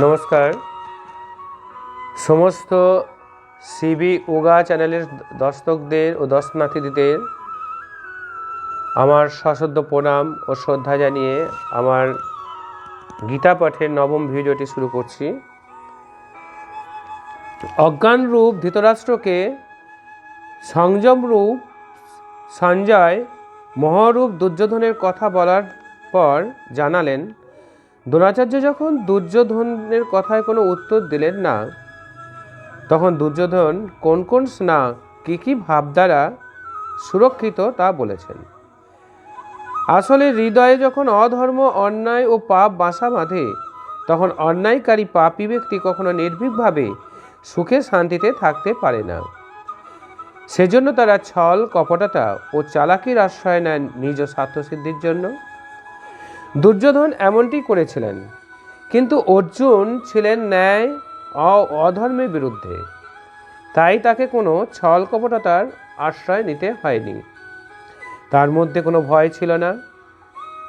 নমস্কার। সমস্ত সিবি ওগা চ্যানেলের দর্শকদের ও দর্শনার্থীদের আমার সশ্রদ্ধ প্রণাম ও শ্রদ্ধা জানিয়ে আমার গীতা পাঠের নবম ভিডিওটি শুরু করছি। অজ্ঞান রূপ ধৃতরাষ্ট্রকে সংযম রূপ সঞ্জয় মহারূপ দুর্যোধনের কথা বলার পর জানালেন, দ্রোণাচার্য যখন দুর্যোধনের কথায় কোনো উত্তর দিলেন না, তখন দুর্যোধন কোন কোন স্না কী ভাব দ্বারা সুরক্ষিত তা বলেছেন। আসলে হৃদয়ে যখন অধর্ম, অন্যায় ও পাপ বাসা বাঁধে, তখন অন্যায়কারী পাপী ব্যক্তি কখনো নির্ভীকভাবে সুখে শান্তিতে থাকতে পারে না। সেজন্য তারা ছল, কপটতা ও চালাকির আশ্রয় নেন নিজ স্বার্থসিদ্ধির জন্য। দুর্যোধন এমনটি করেছিলেন, কিন্তু অর্জুন ছিলেন ন্যায় ও অধর্মের বিরুদ্ধে, তাই তাকে কোনো ছল কপটতার আশ্রয় নিতে হয়নি। তার মধ্যে কোনো ভয় ছিল না,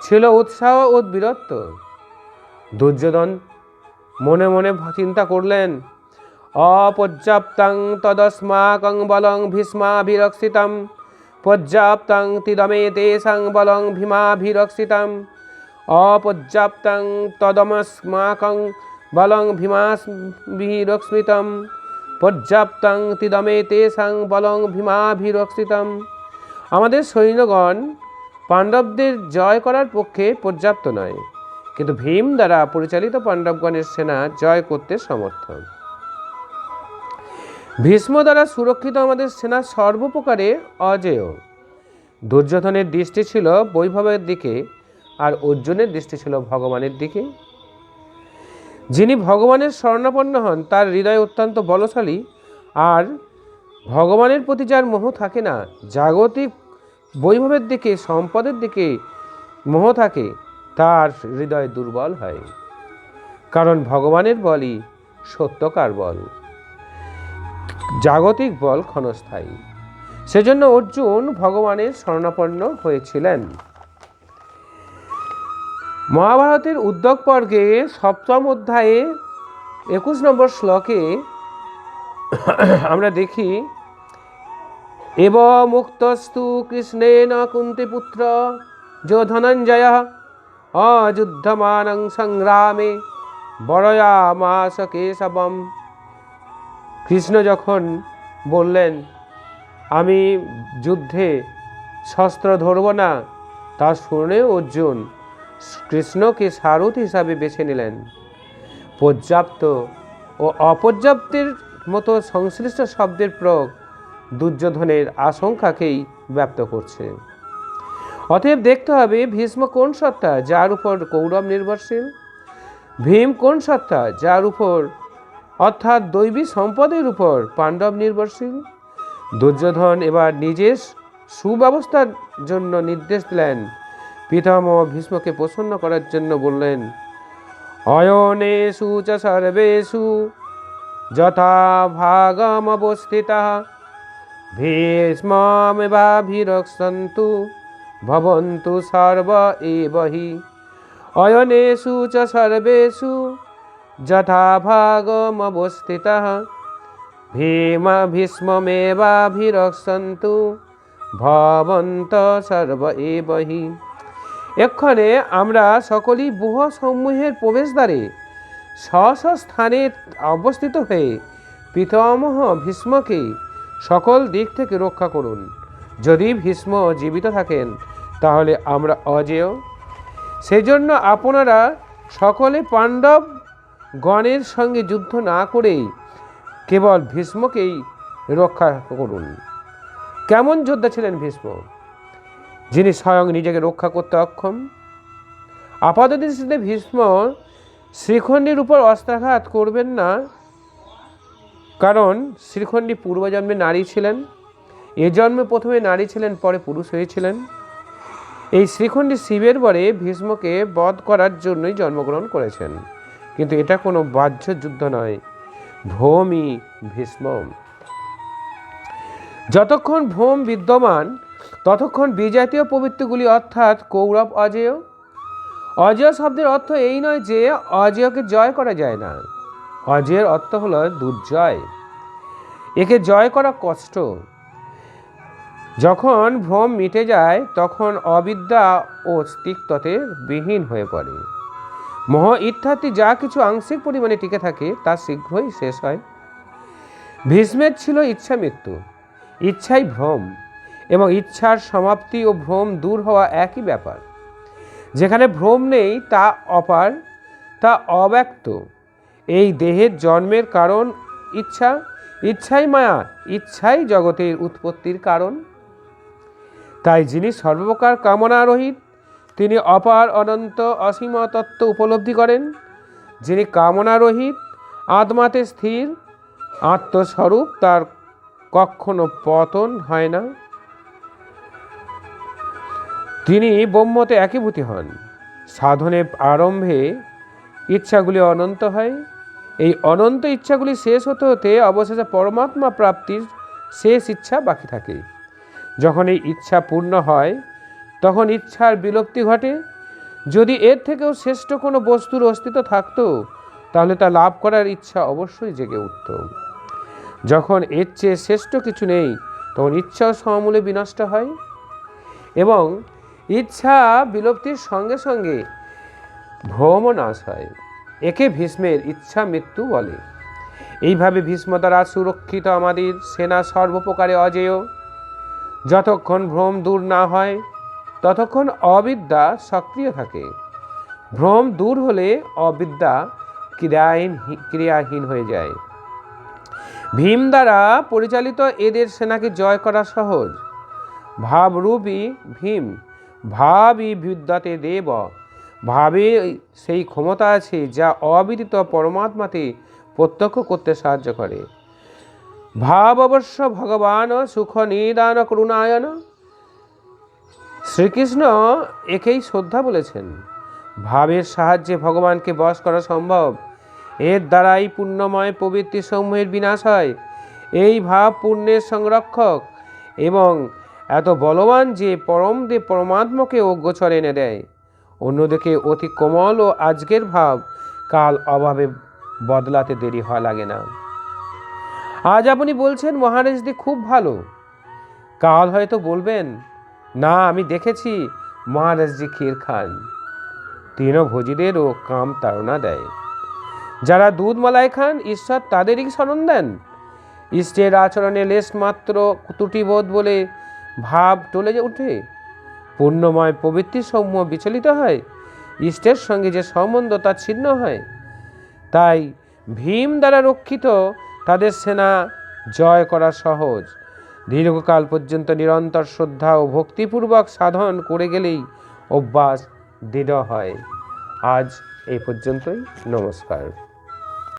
ছিল উৎসাহ ও বীরত্ব। দুর্যোধন মনে মনে চিন্তা করলেন, অপর্যাপ্তং তদস্মাকং বলং ভীষ্মাভিরক্ষিতম পর্যাপ্তং তিদমে তেষাং বলং ভীমাভিরক্ষিতম অপর্যাপ্তং তদমস্মাকং বলং ভীমাভিরক্ষিতম পর্যাপ্তং তিদমে তেষাং বলং ভীমাভিরক্ষিতম। আমাদের সৈন্যগণ পাণ্ডবদের জয় করার পক্ষে পর্যাপ্ত নয়, কিন্তু ভীম দ্বারা পরিচালিত পাণ্ডবগণের সেনা জয় করতে সমর্থ। ভীষ্ম দ্বারা সুরক্ষিত আমাদের সেনা সর্বপ্রকারে অজেয়। দুর্যোধনের দৃষ্টি ছিল বৈভবের দিকে, আর অর্জুনের দৃষ্টি ছিল ভগবানের দিকে। যিনি ভগবানের শরণাপন্ন হন তার হৃদয় অত্যন্ত বলশালী, আর ভগবানের প্রতি যার মোহ থাকে না, জাগতিক বৈভবের দিকে, সম্পদের দিকে মোহ থাকে, তার হৃদয় দুর্বল হয়। কারণ ভগবানের বলই সত্যকার বল, জাগতিক বল ক্ষণস্থায়ী। সেজন্য অর্জুন ভগবানের শরণাপন্ন হয়েছিলেন। মহাভারতের উদ্যোগ পর্বে 7ম অধ্যায়ে 21 নম্বর শ্লোকে আমরা দেখি, এব মুক্তস্তু কৃষ্ণেন কুন্তিপুত্র যো ধনঞ্জয় অযুদ্ধমানং সংগ্রামে বরয়ামাস কেশবম। কৃষ্ণ যখন বললেন, আমি যুদ্ধে শস্ত্র ধরব না, তা শুনে অর্জুন কৃষ্ণকে সারথি হিসাবে বেছে নিলেন। পর্যাপ্ত ও অপর্যাপ্তের মতো সংশ্লিষ্ট শব্দের প্রয়োগ দুর্যোধনের আশঙ্কাকেই ব্যক্ত করছে। অতএব দেখতে হবে ভীষ্ম কোন সত্তা যার উপর কৌরব নির্ভরশীল, ভীম কোন সত্তা যার উপর অর্থাৎ দৈবী সম্পদের উপর পাণ্ডব নির্ভরশীল। দুর্যোধন এবার নিজের সুব্যবস্থার জন্য নির্দেশ দিলেন। পিতামহ ভীষ্মকে প্রসন্ন করার জন্য বললেন, অয়নেষু চ সর্বেষু যথা ভাগমবস্থিতঃ ভীষ্মমেবাভিরক্ষन्तু ভবন্তু সর্ব এব হি। অয়নেষু চ সর্বেষু যথা ভাগমবস্থিতঃ ভীষ্মমেবাভিরক্ষन्तু ভবন্ত সর্ব এব হি। এক্ষণে আমরা সকলেই বুহ সমূহের প্রবেশদ্বারে স্থানে অবস্থিত হয়ে পিতামহ ভীষ্মকে সকল দিক থেকে রক্ষা করুন। যদি ভীষ্ম জীবিত থাকেন তাহলে আমরা অজেয়। সেজন্য আপনারা সকলে পাণ্ডব গণের সঙ্গে যুদ্ধ না করেই কেবল ভীষ্মকেই রক্ষা করুন। কেমন যোদ্ধা ছিলেন ভীষ্ম, যিনি স্বয়ং নিজেকে রক্ষা করতে অক্ষম। আপাতদৃষ্টিতে ভীষ্ম শ্রীখণ্ডীর উপর অস্ত্রাঘাত করবেন না, কারণ শ্রীখণ্ডী পূর্বজন্মে নারী ছিলেন। এ জন্মে প্রথমে নারী ছিলেন, পরে পুরুষ হয়েছিলেন। এই শ্রীখণ্ডী শিবের বরে ভীষ্মকে বধ করার জন্যই জন্মগ্রহণ করেছেন, কিন্তু এটা কোনো বাহ্য যুদ্ধ নয়, ভৌমই ভীষ্ম। যতক্ষণ ভৌম বিদ্যমান ততক্ষণ বিজাতীয় প্রবৃত্তিগুলি অর্থাৎ কৌরব অজেয়। অজেয় শব্দের অর্থ এই নয় যে অজেয়কে জয় করা যায় না। অজেয়ের অর্থ হলো দুর্জয়, একে জয় করা কষ্ট। যখন ভ্রম মিটে যায় তখন অবিদ্যা ও তিক্ততে বিহীন হয়ে পড়ে। মোহ ইত্যাদি যা কিছু আংশিক পরিমাণে টিকে থাকে তা শীঘ্রই শেষ হয়। ভীষ্মের ছিল ইচ্ছা মৃত্যু, ইচ্ছাই ভ্রম, এবং ইচ্ছার সমাপ্তি ও ভ্রম দূর হওয়া একই ব্যাপার। যেখানে ভ্রম নেই তা অপার, তা অব্যক্ত। এই দেহের জন্মের কারণ ইচ্ছা, ইচ্ছাই মায়া, ইচ্ছাই জগতের উৎপত্তির কারণ। তাই যিনি সর্বপ্রকার কামনা রহিত তিনি অপার অনন্ত অসীম তত্ত্ব উপলব্ধি করেন। যিনি কামনা রহিত আত্মাতে স্থির আত্মস্বরূপ, তার কখনো পতন হয় না, তিনি ব্রহ্মতে একীভূত হন। সাধনের আরম্ভে ইচ্ছাগুলি অনন্ত হয়। এই অনন্ত ইচ্ছাগুলি শেষ হতে হতে অবশেষে পরমাত্মা প্রাপ্তির শেষ ইচ্ছা বাকি থাকে। যখন এই ইচ্ছা পূর্ণ হয় তখন ইচ্ছার বিলুপ্তি ঘটে। যদি এর থেকেও শ্রেষ্ঠ কোনো বস্তুর অস্তিত্ব থাকতো তাহলে তা লাভ করার ইচ্ছা অবশ্যই জেগে উঠত। যখন এর চেয়ে শ্রেষ্ঠ কিছু নেই তখন ইচ্ছাও সমূলে বিনষ্ট হয় এবং ইচ্ছা বিলুপ্তির সঙ্গে সঙ্গে ভ্রমও নাশ হয়। একে ভীষ্মের ইচ্ছা মৃত্যু বলে। এইভাবে ভীষ্ম দ্বারা সুরক্ষিত আমাদের সেনা সর্বপ্রকারে অজেয়। যতক্ষণ ভ্রম দূর না হয় ততক্ষণ অবিদ্যা সক্রিয় থাকে। ভ্রম দূর হলে অবিদ্যা ক্রিয়াহীন হয়ে যায়। ভীম দ্বারা পরিচালিত এদের সেনাকে জয় করা সহজ। ভাবরূপী ভীম, ভাবই বিদ্যাতে দেব, ভাবে সেই ক্ষমতা আছে যা অবিদিত পরমাত্মাতে প্রত্যক্ষ করতে সাহায্য করে। ভাব অবশ্য ভগবান সুখ নিদান করুণায়ন। শ্রীকৃষ্ণ একেই শ্রদ্ধা বলেছেন। ভাবের সাহায্যে ভগবানকে বশ করা সম্ভব। এর দ্বারাই পুণ্যময় প্রবৃত্তি সমূহের বিনাশ হয়। এই ভাব পুণ্যের সংরক্ষক এবং এত বলবান যে পরমদেব পরমাত্মাকে অগোচর এনে দেয়। অন্যদিকে অতি কোমল ও আজকের ভাব কাল অভাবে বদলাতে দেরি হওয়া লাগে না। আজ আপনি বলছেন মহারাজজি খুব ভালো, কাল হয়তো বলবেন না আমি দেখেছি মহারাজজি ক্ষীর খান। তৃণভোজীদেরও কাম তাড়না দেয়। যারা দুধ মালাই খান ঈশ্বর তাদেরই স্মরণ দেন। ইষ্টের আচরণে লেশ মাত্র ত্রুটিবোধ বলে ভাব টলে ওঠে। পুণ্যময় প্রবৃত্তি সমূহ বিচলিত হয়। ইষ্টের সঙ্গে যে সম্বন্ধ তা ছিন্ন হয়। তাই ভীম দ্বারা রক্ষিত তাদের সেনা জয় করা সহজ। দীর্ঘকাল পর্যন্ত নিরন্তর শ্রদ্ধা ও ভক্তিপূর্বক সাধন করে গেলেই অভ্যাস দৃঢ় হয়। আজ এই পর্যন্তই। নমস্কার।